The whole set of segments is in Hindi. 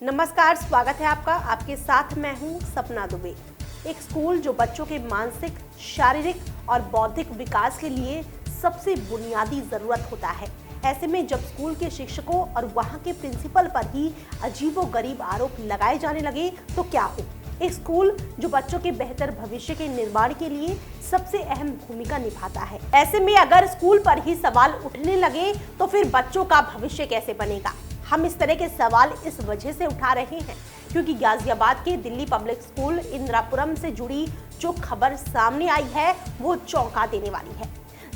नमस्कार, स्वागत है आपका। आपके साथ मैं हूं सपना दुबे। एक स्कूल जो बच्चों के मानसिक, शारीरिक और बौद्धिक विकास के लिए सबसे बुनियादी जरूरत होता है। ऐसे में जब स्कूल के शिक्षकों और वहां के प्रिंसिपल पर ही अजीबोगरीब आरोप लगाए जाने लगे तो क्या हो। एक स्कूल जो बच्चों के बेहतर भविष्य के निर्माण के लिए सबसे अहम भूमिका निभाता है, ऐसे में अगर स्कूल पर ही सवाल उठने लगे तो फिर बच्चों का भविष्य कैसे बनेगा। हम इस तरह के सवाल इस वजह से उठा रहे हैं क्योंकि गाजियाबाद के दिल्ली पब्लिक स्कूल इंदिरापुरम से जुड़ी जो खबर सामने आई है वो चौंका देने वाली है।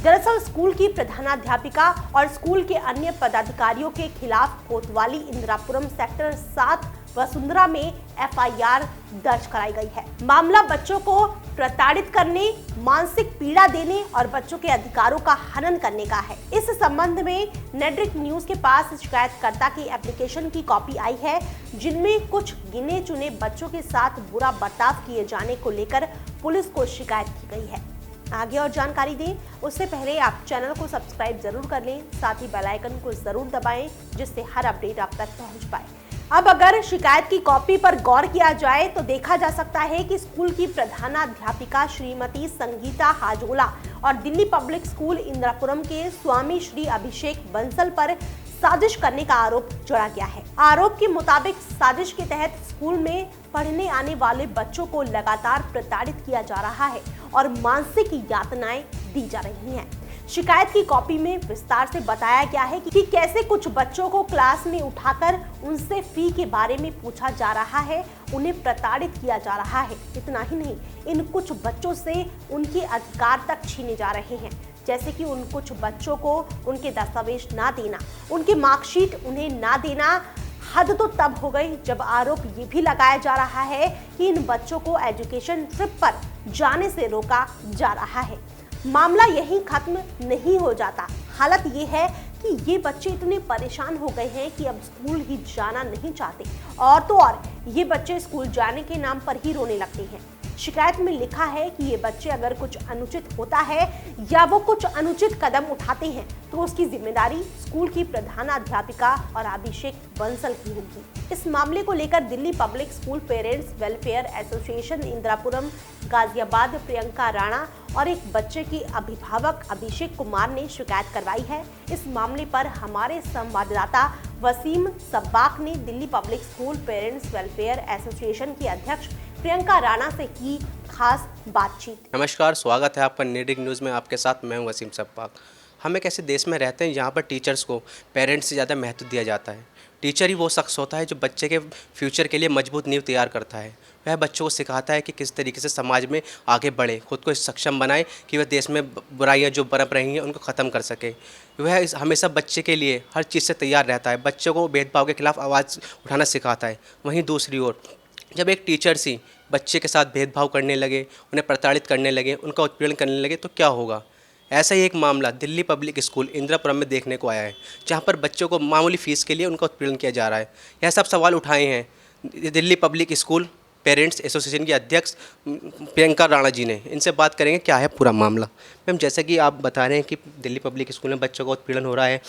दरअसल स्कूल की प्रधानाध्यापिका और स्कूल के अन्य पदाधिकारियों के खिलाफ कोतवाली इंदिरापुरम सेक्टर 7 वसुंधरा में एफआईआर दर्ज कराई गई है। मामला बच्चों को प्रताड़ित करने, मानसिक पीड़ा देने और बच्चों के अधिकारों का हनन करने का है। इस संबंध में नेटरिक न्यूज के पास शिकायतकर्ता की एप्लीकेशन की कॉपी आई है, जिनमें कुछ गिने चुने बच्चों के साथ बुरा बर्ताव किए जाने को लेकर पुलिस को शिकायत की गई है। आगे और जानकारी दें उससे पहले आप चैनल को सब्सक्राइब जरूर कर लें, साथ ही बेल आइकन को जरूर दबाएं जिससे हर अपडेट आप तक पहुंच पाए। अब अगर शिकायत की कॉपी पर गौर किया जाए तो देखा जा सकता है कि स्कूल की प्रधानाध्यापिका श्रीमती संगीता हाजोला और दिल्ली पब्लिक स्कूल इंदिरापुरम के स्वामी श्री अभिषेक बंसल पर साजिश करने का आरोप जोड़ा गया है। आरोप के मुताबिक साजिश के तहत स्कूल में पढ़ने आने वाले बच्चों को लगातार प्रताड़ित किया जा रहा है और मानसिक यातनाएं दी जा रही हैं। शिकायत की कॉपी में विस्तार से बताया गया है कि कैसे कुछ बच्चों को क्लास में उठाकर उनसे फी के बारे में पूछा जा रहा है, उन्हें प्रताड़ित किया जा रहा है। इतना ही नहीं, इन कुछ बच्चों से उनके अधिकार तक छीने जा रहे हैं, जैसे कि उन कुछ बच्चों को उनके दस्तावेज ना देना, उनकी मार्कशीट उन्हें ना देना। हद तो तब हो गई जब आरोप ये भी लगाया जा रहा है कि इन बच्चों को एजुकेशन ट्रिप पर जाने से रोका जा रहा है। मामला यहीं खत्म नहीं हो जाता। हालत ये है कि ये बच्चे इतने परेशान हो गए हैं कि अब स्कूल ही जाना नहीं चाहते, और तो और ये बच्चे स्कूल जाने के नाम पर ही रोने लगते हैं। शिकायत में लिखा है कि ये बच्चे अगर कुछ अनुचित होता है या वो कुछ अनुचित कदम उठाते हैं तो उसकी जिम्मेदारी स्कूल की प्रधानाध्यापिका और अभिषेक बंसल की होगी। इस मामले को लेकर Delhi public school parents welfare association Indirapuram Ghaziabad Priyanka Rana और एक बच्चे के अभिभावक अभिषेक कुमार ने शिकायत करवाई है। इस मामले पर हमारे संवाददाता वसीम सब्बाक ने Delhi public school parents welfare association की अध्यक्ष प्रियंका राणा से की खास बातचीत। नमस्कार, स्वागत है आपका नेटरिक न्यूज़ में। आपके साथ मैं हूं वसीम सब्बाक। हम एक ऐसे देश में रहते हैं जहां पर टीचर्स को पेरेंट्स से ज़्यादा महत्व दिया जाता है। टीचर ही वो शख्स होता है जो बच्चे के फ्यूचर के लिए मजबूत नींव तैयार करता है। वह बच्चों को सिखाता है कि किस तरीके से समाज में आगे बढ़े, खुद को सक्षम बनाए कि वह देश में बुराइयां जो बरप रही हैं उनको ख़त्म कर सके। वह हमेशा बच्चे के लिए हर चीज़ से तैयार रहता है, बच्चों को भेदभाव के खिलाफ आवाज़ उठाना सिखाता है। वहीं दूसरी ओर जब एक टीचर्स ही बच्चे के साथ भेदभाव करने लगे, उन्हें प्रताड़ित करने लगे, उनका उत्पीड़न करने लगे तो क्या होगा। ऐसा ही एक मामला दिल्ली पब्लिक स्कूल इंदिरापुरम में देखने को आया है, जहां पर बच्चों को मामूली फ़ीस के लिए उनका उत्पीड़न किया जा रहा है। यह सब सवाल उठाए हैं Delhi public school parents association की अध्यक्ष प्रियंका राणा जी ने। इनसे बात करेंगे क्या है पूरा मामला। मैम, जैसा कि आप बता रहे हैं कि दिल्ली पब्लिक स्कूल में बच्चों का उत्पीड़न हो रहा है,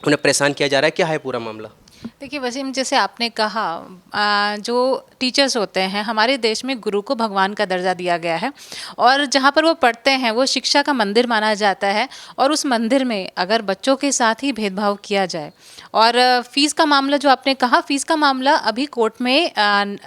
उन्हें परेशान किया जा रहा है, क्या है पूरा मामला। देखिए वसीम, जैसे आपने कहा, जो टीचर्स होते हैं हमारे देश में गुरु को भगवान का दर्जा दिया गया है और जहाँ पर वो पढ़ते हैं वो शिक्षा का मंदिर माना जाता है। और उस मंदिर में अगर बच्चों के साथ ही भेदभाव किया जाए, और फीस का मामला जो आपने कहा, फीस का मामला अभी कोर्ट में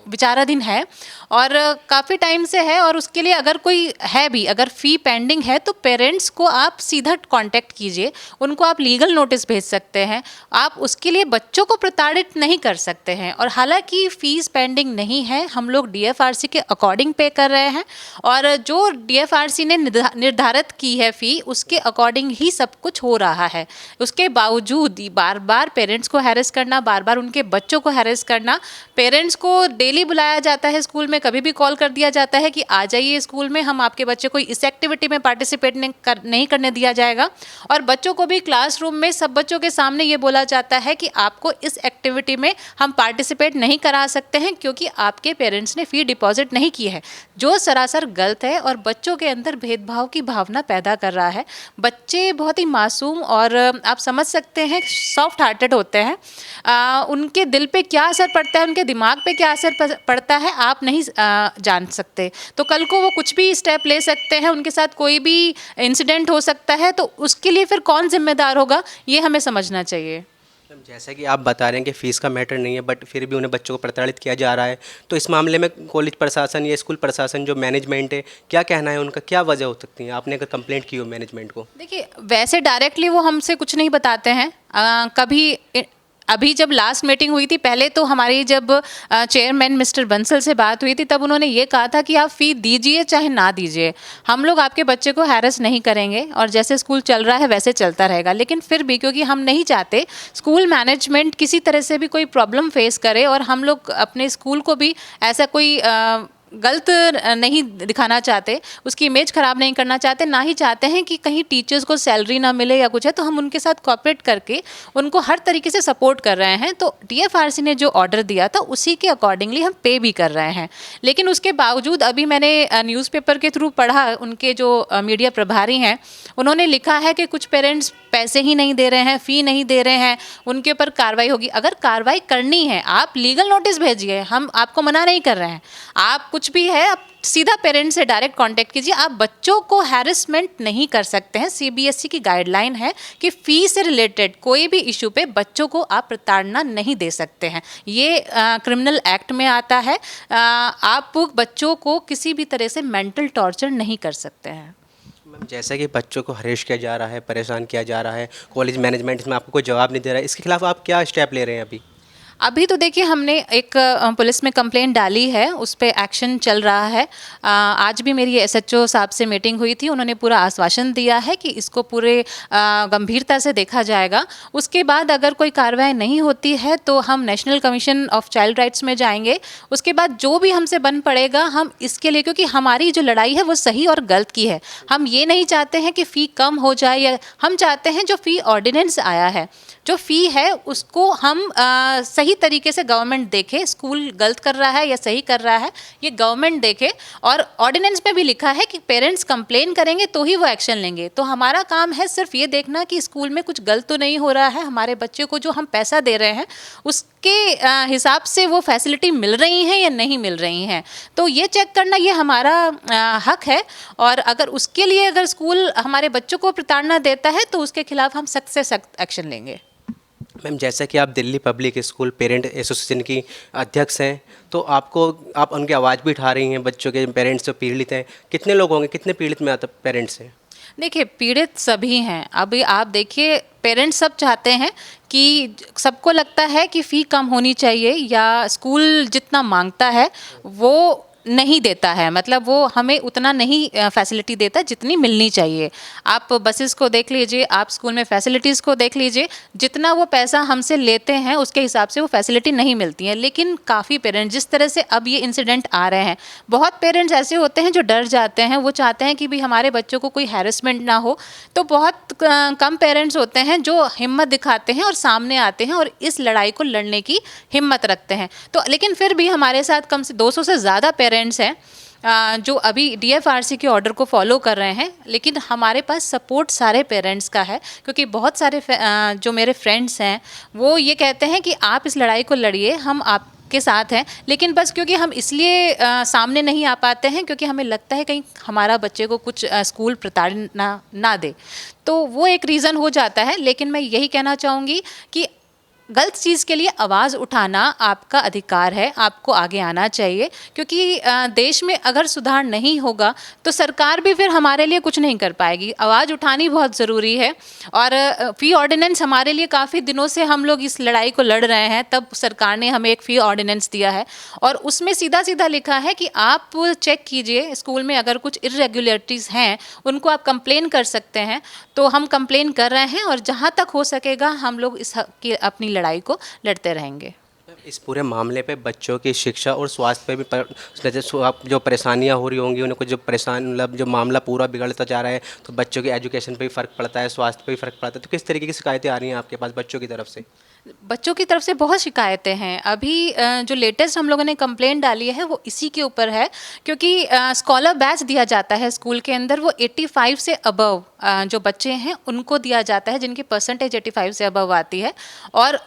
विचाराधीन है और काफ़ी टाइम से है। और उसके लिए अगर कोई है भी, अगर फ़ी पेंडिंग है तो पेरेंट्स को आप सीधा कांटेक्ट कीजिए, उनको आप लीगल नोटिस भेज सकते हैं। आप उसके लिए बच्चों को प्रताड़ित नहीं कर सकते हैं। और हालांकि फ़ीस पेंडिंग नहीं है, हम लोग डीएफआरसी के अकॉर्डिंग पे कर रहे हैं और जो डीएफआरसी ने निर्धारित की है फ़ी, उसके अकॉर्डिंग ही सब कुछ हो रहा है। उसके बावजूद बार बार पेरेंट्स को हैरेस करना, बार बार उनके बच्चों को हैरेस करना, पेरेंट्स को डेली बुलाया जाता है स्कूल में, कभी भी कॉल कर दिया जाता है कि आ जाइए स्कूल में, हम आपके बच्चे को इस एक्टिविटी में पार्टिसिपेट नहीं करने दिया जाएगा। और बच्चों को भी क्लासरूम में सब बच्चों के सामने ये बोला जाता है कि आपको इस एक्टिविटी में हम पार्टिसिपेट नहीं करा सकते हैं क्योंकि आपके पेरेंट्स ने फ़ी डिपॉजिट नहीं की है, जो सरासर गलत है और बच्चों के अंदर भेदभाव की भावना पैदा कर रहा है। बच्चे बहुत ही मासूम और आप समझ सकते हैं सॉफ्ट हार्टेड होते हैं, उनके दिल पे क्या असर पड़ता है, उनके दिमाग पे क्या असर पड़ता है आप नहीं जान सकते। तो कल को वो कुछ भी स्टेप ले सकते हैं, उनके साथ कोई भी इंसिडेंट हो सकता है, तो उसके लिए फिर कौन जिम्मेदार होगा ये हमें समझना चाहिए। मैम, जैसा कि आप बता रहे हैं कि फ़ीस का मैटर नहीं है, बट फिर भी उन्हें बच्चों को प्रताड़ित किया जा रहा है, तो इस मामले में कॉलेज प्रशासन या स्कूल प्रशासन जो मैनेजमेंट है, क्या कहना है उनका, क्या वजह हो सकती है? आपने अगर कंप्लेंट की हो मैनेजमेंट को? देखिए, वैसे डायरेक्टली वो हमसे कुछ नहीं बताते हैं। कभी अभी जब लास्ट मीटिंग हुई थी, पहले तो हमारी जब चेयरमैन मिस्टर बंसल से बात हुई थी, तब उन्होंने ये कहा था कि आप फ़ी दीजिए चाहे ना दीजिए, हम लोग आपके बच्चे को हैरेस नहीं करेंगे और जैसे स्कूल चल रहा है वैसे चलता रहेगा। लेकिन फिर भी क्योंकि हम नहीं चाहते स्कूल मैनेजमेंट किसी तरह से भी कोई प्रॉब्लम फेस करे और हम लोग अपने स्कूल को भी ऐसा कोई गलत नहीं दिखाना चाहते, उसकी इमेज ख़राब नहीं करना चाहते, ना ही चाहते हैं कि कहीं टीचर्स को सैलरी ना मिले या कुछ है, तो हम उनके साथ कोऑपरेट करके उनको हर तरीके से सपोर्ट कर रहे हैं। तो DFRC ने जो ऑर्डर दिया था उसी के अकॉर्डिंगली हम पे भी कर रहे हैं। लेकिन उसके बावजूद अभी मैंने न्यूज़पेपर के थ्रू पढ़ा, उनके जो मीडिया प्रभारी हैं उन्होंने लिखा है कि कुछ पेरेंट्स पैसे ही नहीं दे रहे हैं, फ़ी नहीं दे रहे हैं, उनके ऊपर कार्रवाई होगी। अगर कार्रवाई करनी है आप लीगल नोटिस भेजिए, हम आपको मना नहीं कर रहे हैं। आप कुछ भी है आप सीधा पेरेंट्स से डायरेक्ट कांटेक्ट कीजिए, आप बच्चों को हैरेसमेंट नहीं कर सकते हैं। CBSE की गाइडलाइन है कि फ़ी से रिलेटेड कोई भी इशू पे बच्चों को आप प्रताड़ना नहीं दे सकते हैं, ये क्रिमिनल एक्ट में आता है। आप बच्चों को किसी भी तरह से मेंटल टॉर्चर नहीं कर सकते हैं। मैम, जैसा कि बच्चों को हरेश किया जा रहा है, परेशान किया जा रहा है, कॉलेज मैनेजमेंट इसमें आपको कोई जवाब नहीं दे रहा है, इसके खिलाफ आप क्या स्टेप ले रहे हैं अभी? अभी तो देखिए हमने एक पुलिस में कंप्लेंट डाली है, उस पर एक्शन चल रहा है। आज भी मेरी SHO साहब से मीटिंग हुई थी, उन्होंने पूरा आश्वासन दिया है कि इसको पूरे गंभीरता से देखा जाएगा। उसके बाद अगर कोई कार्रवाई नहीं होती है तो हम national commission of child rights में जाएंगे। उसके बाद जो भी हमसे बन पड़ेगा हम इसके लिए, क्योंकि हमारी जो लड़ाई है वो सही और गलत की है। हम ये नहीं चाहते हैं कि फ़ी कम हो जाए, या हम चाहते हैं जो फ़ी ऑर्डिनेंस आया है, जो फ़ी है उसको हम सही तरीके से गवर्नमेंट देखे, स्कूल गलत कर रहा है या सही कर रहा है ये गवर्नमेंट देखे। और ऑर्डिनेंस में भी लिखा है कि पेरेंट्स कंप्लेन करेंगे तो ही वो एक्शन लेंगे। तो हमारा काम है सिर्फ ये देखना कि स्कूल में कुछ गलत तो नहीं हो रहा है, हमारे बच्चे को जो हम पैसा दे रहे हैं उसके हिसाब से वो फैसिलिटी मिल रही हैं या नहीं मिल रही हैं, तो ये चेक करना ये हमारा हक है। और अगर उसके लिए अगर स्कूल हमारे बच्चों को प्रताड़ना देता है तो उसके खिलाफ हम सख्त से सख्त एक्शन लेंगे। मैम, जैसा कि आप Delhi public school parent association की अध्यक्ष हैं, तो आप उनकी आवाज़ भी उठा रही हैं, बच्चों के पेरेंट्स जो पीड़ित हैं, कितने लोग होंगे, कितने पीड़ित में आता पेरेंट्स हैं? देखिए, पीड़ित सभी हैं। अभी आप देखिए, पेरेंट्स सब चाहते हैं कि सबको लगता है कि फ़ी कम होनी चाहिए या स्कूल जितना मांगता है वो नहीं देता है, मतलब वो हमें उतना नहीं फैसिलिटी देता जितनी मिलनी चाहिए। आप बसेस को देख लीजिए, आप स्कूल में फैसिलिटीज़ को देख लीजिए, जितना वो पैसा हमसे लेते हैं उसके हिसाब से वो फैसिलिटी नहीं मिलती है। लेकिन काफ़ी पेरेंट्स, जिस तरह से अब ये इंसिडेंट आ रहे हैं, बहुत पेरेंट्स ऐसे होते हैं जो डर जाते हैं, वो चाहते हैं कि भी हमारे बच्चों को कोई हैरेसमेंट ना हो। तो बहुत कम पेरेंट्स होते हैं जो हिम्मत दिखाते हैं और सामने आते हैं और इस लड़ाई को लड़ने की हिम्मत रखते हैं। तो लेकिन फिर भी हमारे साथ कम से 200 से ज़्यादा पेरेंट्स हैं जो अभी DFRC के ऑर्डर को फॉलो कर रहे हैं। लेकिन हमारे पास सपोर्ट सारे पेरेंट्स का है, क्योंकि बहुत सारे जो मेरे फ्रेंड्स हैं वो ये कहते हैं कि आप इस लड़ाई को लड़िए, हम आपके साथ हैं। लेकिन बस क्योंकि हम इसलिए सामने नहीं आ पाते हैं क्योंकि हमें लगता है कहीं हमारा बच्चे को कुछ स्कूल प्रताड़ना ना दे, तो वो एक रीज़न हो जाता है। लेकिन मैं यही कहना चाहूँगी कि गलत चीज़ के लिए आवाज़ उठाना आपका अधिकार है, आपको आगे आना चाहिए। क्योंकि देश में अगर सुधार नहीं होगा तो सरकार भी फिर हमारे लिए कुछ नहीं कर पाएगी। आवाज़ उठानी बहुत ज़रूरी है। और फ़ी ऑर्डिनेंस हमारे लिए काफ़ी दिनों से हम लोग इस लड़ाई को लड़ रहे हैं, तब सरकार ने हमें एक फ़ी ऑर्डिनेंस दिया है और उसमें सीधा सीधा लिखा है कि आप चेक कीजिए स्कूल में अगर कुछ इरेगुलरिटीज़ हैं उनको आप कंप्लेन कर सकते हैं। तो हम कंप्लेन कर रहे हैं और जहाँ तक हो सकेगा हम लोग इस हक की अपनी लड़ाई को लड़ते रहेंगे। इस पूरे मामले पे बच्चों की शिक्षा और स्वास्थ्य पे भी जैसे आप जो परेशानियां हो रही होंगी उनको, जो परेशान मतलब जो मामला पूरा बिगड़ता जा रहा है, तो बच्चों की एजुकेशन पे भी फ़र्क पड़ता है, स्वास्थ्य पे भी फ़र्क पड़ता है, तो किस तरीके की शिकायतें आ रही हैं आपके पास बच्चों की तरफ से? बच्चों की तरफ से बहुत शिकायतें हैं। अभी जो लेटेस्ट हम लोगों ने कंप्लेंट डाली है वो इसी के ऊपर है, क्योंकि स्कॉलर बैच दिया जाता है स्कूल के अंदर, वो 85 से अबव जो बच्चे हैं उनको दिया जाता है, जिनकी परसेंटेज 85 से अबव आती है। और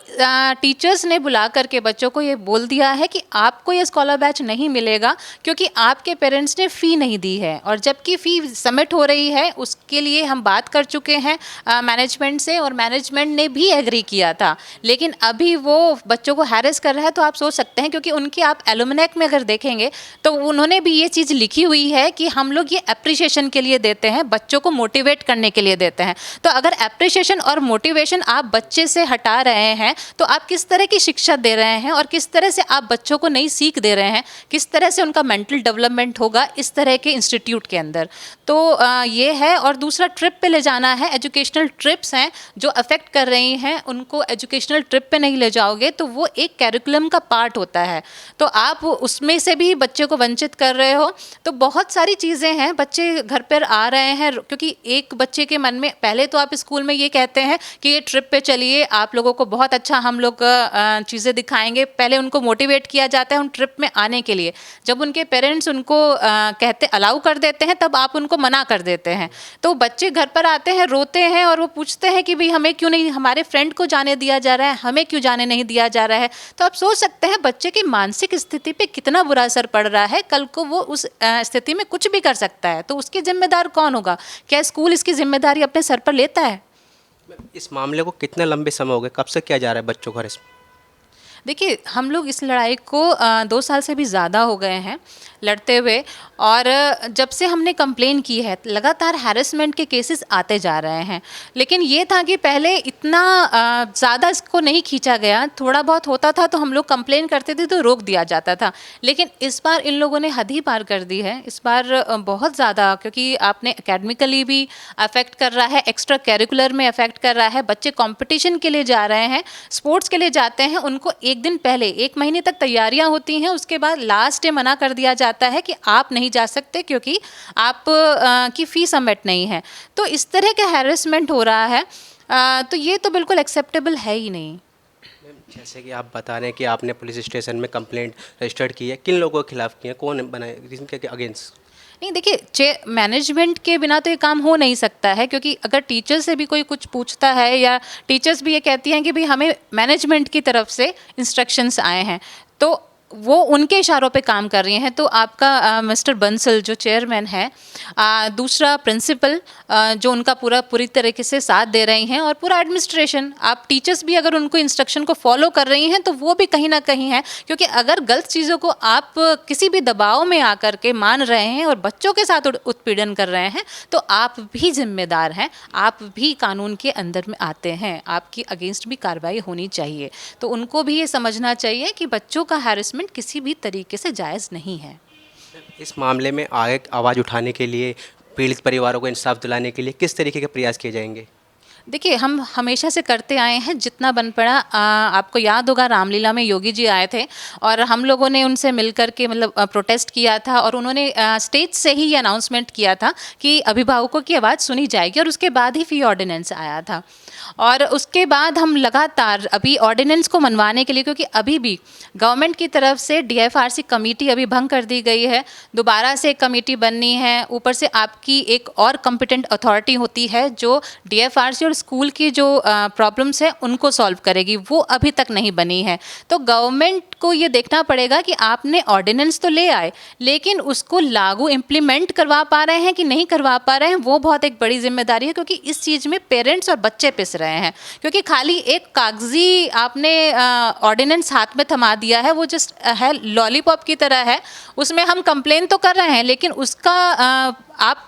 टीचर्स ने बुला करके बच्चों को ये बोल दिया है कि आपको ये स्कॉलर बैच नहीं मिलेगा क्योंकि आपके पेरेंट्स ने फ़ी नहीं दी है। और जबकि फ़ी सबमिट हो रही है, उसके लिए हम बात कर चुके हैं मैनेजमेंट से, और मैनेजमेंट ने भी एग्री किया था, लेकिन अभी वो बच्चों को हैरेस कर रहा है। तो आप सोच सकते हैं, क्योंकि उनके आप एलुमनैक में अगर देखेंगे तो उन्होंने भी ये चीज़ लिखी हुई है कि हम लोग ये अप्रिशिएशन के लिए देते हैं, बच्चों को मोटिवेट करने के लिए देते हैं। तो अगर अप्रिशिएशन और मोटिवेशन आप बच्चे से हटा रहे हैं तो आप किस तरह की शिक्षा दे रहे हैं, और किस तरह से आप बच्चों को नई सीख दे रहे हैं, किस तरह से उनका मेंटल डेवलपमेंट होगा इस तरह के इंस्टीट्यूट के अंदर। तो ये है। और दूसरा, ट्रिप पे ले जाना है, एजुकेशनल ट्रिप्स हैं जो अफेक्ट कर रही हैं, उनको एजुकेशनल ट्रिप पे नहीं ले जाओगे तो वो एक कैरिकुलम का पार्ट होता है, तो आप उसमें से भी बच्चे को वंचित कर रहे हो। तो बहुत सारी चीज़ें हैं, बच्चे घर पर आ रहे हैं, क्योंकि एक बच्चे के मन में पहले तो आप स्कूल में ये कहते हैं कि ये ट्रिप पे चलिए, आप लोगों को बहुत अच्छा हम लोग चीज़ें दिखाएंगे, पहले उनको मोटिवेट किया जाता है उन ट्रिप में आने के लिए। जब उनके पेरेंट्स उनको कहते अलाउ कर देते हैं तब आप उनको मना कर देते हैं। तो बच्चे घर पर आते हैं, रोते हैं, और वो पूछते हैं कि भाई हमें क्यों नहीं, हमारे फ्रेंड को जाने दिया जा रहा है, हमें क्यों जाने नहीं दिया जा रहा है। तो आप सोच सकते हैं बच्चे की मानसिक स्थिति पे कितना बुरा असर पड़ रहा है। कल को वो उस स्थिति में कुछ भी कर सकता है, तो उसके जिम्मेदार कौन होगा? क्या स्कूल इसकी जिम्मेदारी अपने सर पर लेता है? इस मामले को कितने लंबे समय हो गए, कब से किया जा रहा है बच्चों को हरेस? देखिए, हम लोग इस लड़ाई को 2 साल से भी ज़्यादा हो गए हैं लड़ते हुए, और जब से हमने कंप्लेन की है लगातार हैरेसमेंट के केसेस आते जा रहे हैं। लेकिन ये था कि पहले इतना ज़्यादा इसको नहीं खींचा गया, थोड़ा बहुत होता था तो हम लोग कंप्लेन करते थे तो रोक दिया जाता था। लेकिन इस बार इन लोगों ने हद ही पार कर दी है, इस बार बहुत ज़्यादा, क्योंकि आपने एकेडमिकली भी अफेक्ट कर रहा है, एक्स्ट्रा करिकुलर में अफेक्ट कर रहा है। बच्चे कॉम्पिटिशन के लिए जा रहे हैं, स्पोर्ट्स के लिए जाते हैं, उनको एक दिन पहले 1 महीने तक तैयारियां होती हैं, उसके बाद लास्ट डे मना कर दिया जाता है कि आप नहीं जा सकते क्योंकि आप की फ़ीस सबमिट नहीं है। तो इस तरह का हैरेसमेंट हो रहा है, तो ये तो बिल्कुल एक्सेप्टेबल है ही नहीं। जैसे कि आप बता रहे हैं कि आपने पुलिस स्टेशन में कंप्लेंट रजिस्टर्ड की है, किन लोगों के खिलाफ की है, कौन बनाए, किनके अगेंस्ट? नहीं, देखिए, मैनेजमेंट के बिना तो ये काम हो नहीं सकता है, क्योंकि अगर टीचर से भी कोई कुछ पूछता है, या टीचर्स भी ये कहती हैं कि भाई हमें मैनेजमेंट की तरफ से इंस्ट्रक्शंस आए हैं, तो वो उनके इशारों पे काम कर रही हैं। तो आपका मिस्टर बंसल जो चेयरमैन है, दूसरा प्रिंसिपल जो उनका पूरी तरीके से साथ दे रही हैं, और पूरा एडमिनिस्ट्रेशन, आप टीचर्स भी अगर उनको इंस्ट्रक्शन को फॉलो कर रही हैं तो वो भी कहीं ना कहीं है। क्योंकि अगर गलत चीज़ों को आप किसी भी दबाव में आकर के मान रहे हैं और बच्चों के साथ उत्पीड़न कर रहे हैं तो आप भी जिम्मेदार हैं, आप भी कानून के अंदर में आते हैं, आपकी अगेंस्ट भी कार्रवाई होनी चाहिए। तो उनको भी ये समझना चाहिए कि बच्चों का हैरेसमेंट किसी भी तरीके से जायज़ नहीं है। इस मामले में आगे आवाज़ उठाने के लिए, पीड़ित परिवारों को इंसाफ दिलाने के लिए किस तरीके के प्रयास किए जाएंगे? देखिए, हम हमेशा से करते आए हैं जितना बन पड़ा। आपको याद होगा रामलीला में योगी जी आए थे और हम लोगों ने उनसे मिलकर के मतलब प्रोटेस्ट किया था, और उन्होंने स्टेज से ही ये अनाउंसमेंट किया था कि अभिभावकों की आवाज़ सुनी जाएगी, और उसके बाद ही फ़ी ऑर्डिनेंस आया था। और उसके बाद हम लगातार अभी ऑर्डिनेंस को मनवाने के लिए, क्योंकि अभी भी गवर्नमेंट की तरफ से DFRC कमेटी अभी भंग कर दी गई है, दोबारा से एक कमेटी बननी है, ऊपर से आपकी एक और कॉम्पिटेंट अथॉरिटी होती है जो DFRC और स्कूल की जो प्रॉब्लम्स है उनको सॉल्व करेगी, वो अभी तक नहीं बनी है। तो गवर्नमेंट को ये देखना पड़ेगा कि आपने ऑर्डिनेंस तो ले आए, लेकिन उसको लागू इम्प्लीमेंट करवा पा रहे हैं कि नहीं करवा पा रहे हैं, वो बहुत एक बड़ी जिम्मेदारी है। क्योंकि इस चीज़ में पेरेंट्स और बच्चे पिस रहे हैं, क्योंकि खाली एक कागजी आपने ऑर्डिनेंस हाथ में थमा दिया है, वो जस्ट है लॉलीपॉप की तरह है, उसमें हम कंप्लेन तो कर रहे हैं, लेकिन उसका आप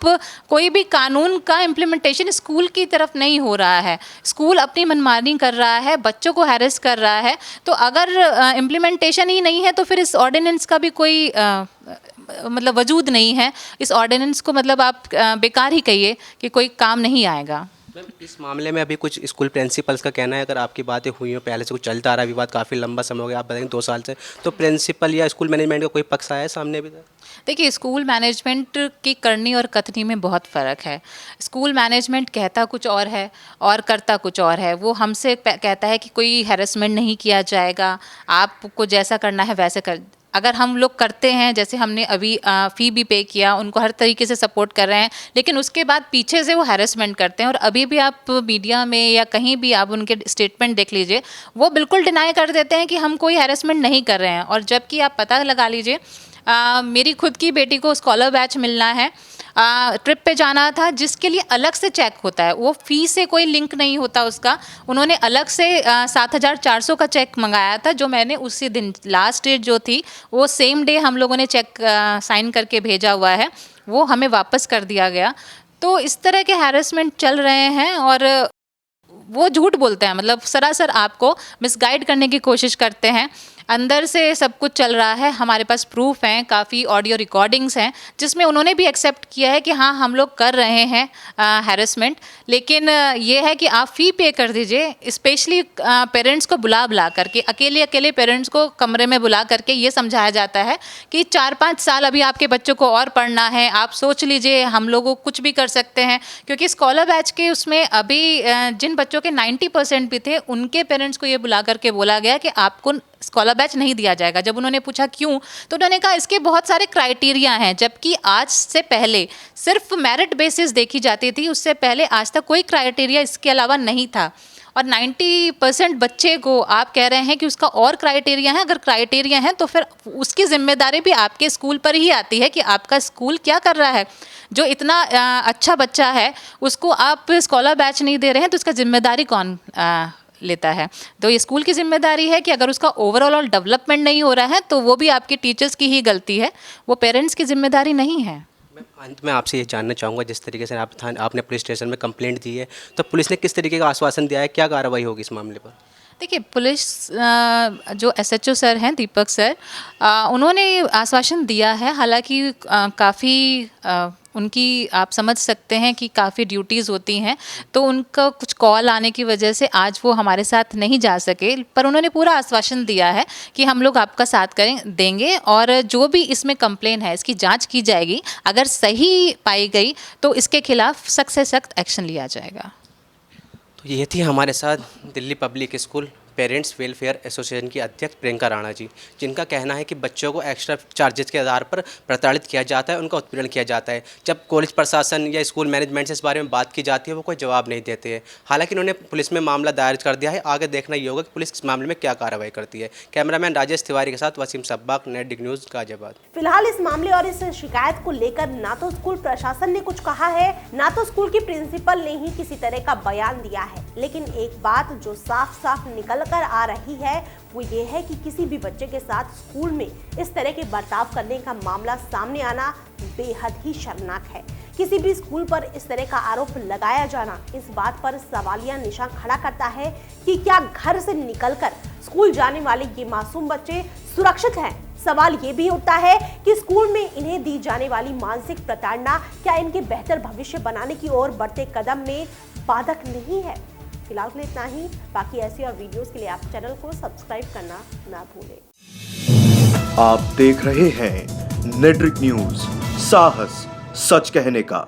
कोई भी कानून का इम्प्लीमेंटेशन स्कूल की तरफ नहीं हो रहा है। स्कूल अपनी मनमानी कर रहा है, बच्चों को हैरेस कर रहा है। तो अगर इम्प्लीमेंटेशन ही नहीं है तो फिर इस ऑर्डिनेंस का भी कोई मतलब वजूद नहीं है। इस ऑर्डिनेंस को मतलब आप बेकार ही कहिए कि कोई काम नहीं आएगा। मैम इस मामले में अभी कुछ स्कूल प्रिंसिपल्स का कहना है, अगर आपकी बातें हुई हो, पहले से कुछ चलता आ रहा है विवाद, काफ़ी लंबा समय हो गया, आप बताएंगे 2 साल से, तो प्रिंसिपल या स्कूल मैनेजमेंट का कोई पक्ष आया है सामने अभी तक? देखिए, स्कूल मैनेजमेंट की करनी और कथनी में बहुत फ़र्क है। स्कूल मैनेजमेंट कहता कुछ और है और करता कुछ और है। वो हमसे कहता है कि कोई हैरेसमेंट नहीं किया जाएगा, आपको जैसा करना है वैसे कर। अगर हम लोग करते हैं, जैसे हमने अभी फ़ी भी पे किया, उनको हर तरीके से सपोर्ट कर रहे हैं, लेकिन उसके बाद पीछे से वो हैरेसमेंट करते हैं। और अभी भी आप मीडिया में या कहीं भी आप उनके स्टेटमेंट देख लीजिए, वो बिल्कुल डिनाई कर देते हैं कि हम कोई हैरेसमेंट नहीं कर रहे हैं। और जबकि आप पता लगा लीजिए, मेरी खुद की बेटी को स्कॉलर बैच मिलना है, ट्रिप पे जाना था, जिसके लिए अलग से चेक होता है, वो फ़ी से कोई लिंक नहीं होता उसका। उन्होंने अलग से 7,400 का चेक मंगाया था, जो मैंने उसी दिन लास्ट डेट जो थी वो सेम डे हम लोगों ने चेक साइन करके भेजा हुआ है, वो हमें वापस कर दिया गया। तो इस तरह के हैरेसमेंट चल रहे हैं और वो झूठ बोलते हैं, मतलब सरासर आपको मिसगाइड करने की कोशिश करते हैं। अंदर से सब कुछ चल रहा है, हमारे पास प्रूफ हैं, काफ़ी ऑडियो रिकॉर्डिंग्स हैं, जिसमें उन्होंने भी एक्सेप्ट किया है कि हाँ, हम लोग कर रहे हैं हैरेसमेंट। लेकिन ये है कि आप फ़ी पे कर दीजिए। स्पेशली पेरेंट्स को बुला करके, अकेले अकेले पेरेंट्स को कमरे में बुला करके ये समझाया जाता है कि 4-5 साल अभी आपके बच्चों को और पढ़ना है, आप सोच लीजिए, हम लोग कुछ भी कर सकते हैं। क्योंकि स्कॉलर बैच के उसमें अभी जिन बच्चों के 90% भी थे, उनके पेरेंट्स को ये बुला करके बोला गया कि आपको स्कॉलर बैच नहीं दिया जाएगा। जब उन्होंने पूछा क्यों, तो उन्होंने कहा इसके बहुत सारे क्राइटेरिया हैं। जबकि आज से पहले सिर्फ मेरिट बेसिस देखी जाती थी, उससे पहले आज तक कोई क्राइटेरिया इसके अलावा नहीं था। और 90% बच्चे को आप कह रहे हैं कि उसका और क्राइटेरिया है। अगर क्राइटेरिया है तो फिर उसकी जिम्मेदारी भी आपके स्कूल पर ही आती है कि आपका स्कूल क्या कर रहा है। जो इतना अच्छा बच्चा है, उसको आप स्कॉलर बैच नहीं दे रहे हैं, तो उसका जिम्मेदारी कौन लेता है? तो ये स्कूल की जिम्मेदारी है कि अगर उसका ओवरऑल डेवलपमेंट नहीं हो रहा है, तो वो भी आपके टीचर्स की ही गलती है, वो पेरेंट्स की जिम्मेदारी नहीं है। मैं अंत में आपसे ये जानना चाहूँगा, जिस तरीके से आपने पुलिस स्टेशन में कंप्लेंट दी है, तो पुलिस ने किस तरीके का आश्वासन दिया है, क्या कार्रवाई होगी इस मामले पर? देखिए, पुलिस जो एसएचओ सर हैं, दीपक सर, उन्होंने आश्वासन दिया है। हालांकि काफ़ी उनकी आप समझ सकते हैं कि काफ़ी ड्यूटीज़ होती हैं, तो उनका कुछ कॉल आने की वजह से आज वो हमारे साथ नहीं जा सके। पर उन्होंने पूरा आश्वासन दिया है कि हम लोग आपका साथ देंगे, और जो भी इसमें कंप्लेन है इसकी जांच की जाएगी। अगर सही पाई गई तो इसके खिलाफ सख्त से सख्त एक्शन लिया जाएगा। तो ये थी हमारे साथ Delhi public school parents welfare association की अध्यक्ष प्रियंका राणा जी, जिनका कहना है कि बच्चों को एक्स्ट्रा चार्जेस के आधार पर प्रताड़ित किया जाता है, उनका उत्पीड़न किया जाता है। जब कॉलेज प्रशासन या स्कूल मैनेजमेंट से इस बारे में बात की जाती है, वो कोई जवाब नहीं देते हैं। हालांकि उन्होंने पुलिस में मामला दायर कर दिया है, आगे देखना ये होगा कि पुलिस इस मामले में क्या कार्रवाई करती है। कैमरामैन राजेश तिवारी के साथ वसीम सब्बाक, नेट न्यूज़, गाजियाबाद। फिलहाल इस मामले और इस शिकायत को लेकर ना तो स्कूल प्रशासन ने कुछ कहा है, ना तो स्कूल की प्रिंसिपल ने ही किसी तरह का बयान दिया है। लेकिन एक बात जो साफ साफ निकल कर आ रही है, वो ये है कि किसी भी बच्चे के साथ स्कूल में इस तरह के बर्ताव करने का मामला सामने आना बेहद ही शर्मनाक है। किसी भी स्कूल पर इस तरह का आरोप लगाया जाना इस बात पर सवालिया निशान खड़ा करता है कि क्या घर से निकलकर स्कूल जाने वाले ये मासूम बच्चे सुरक्षित हैं। सवाल ये भी उठता है कि स्कूल में इन्हें दी जाने वाली मानसिक प्रताड़ना क्या इनके बेहतर भविष्य बनाने की ओर बढ़ते कदम में बाधक नहीं है। फिलहाल के लिए इतना ही। बाकी ऐसी और वीडियोस के लिए आप चैनल को सब्सक्राइब करना ना भूलें। आप देख रहे हैं नेट्रिक न्यूज, साहस सच कहने का।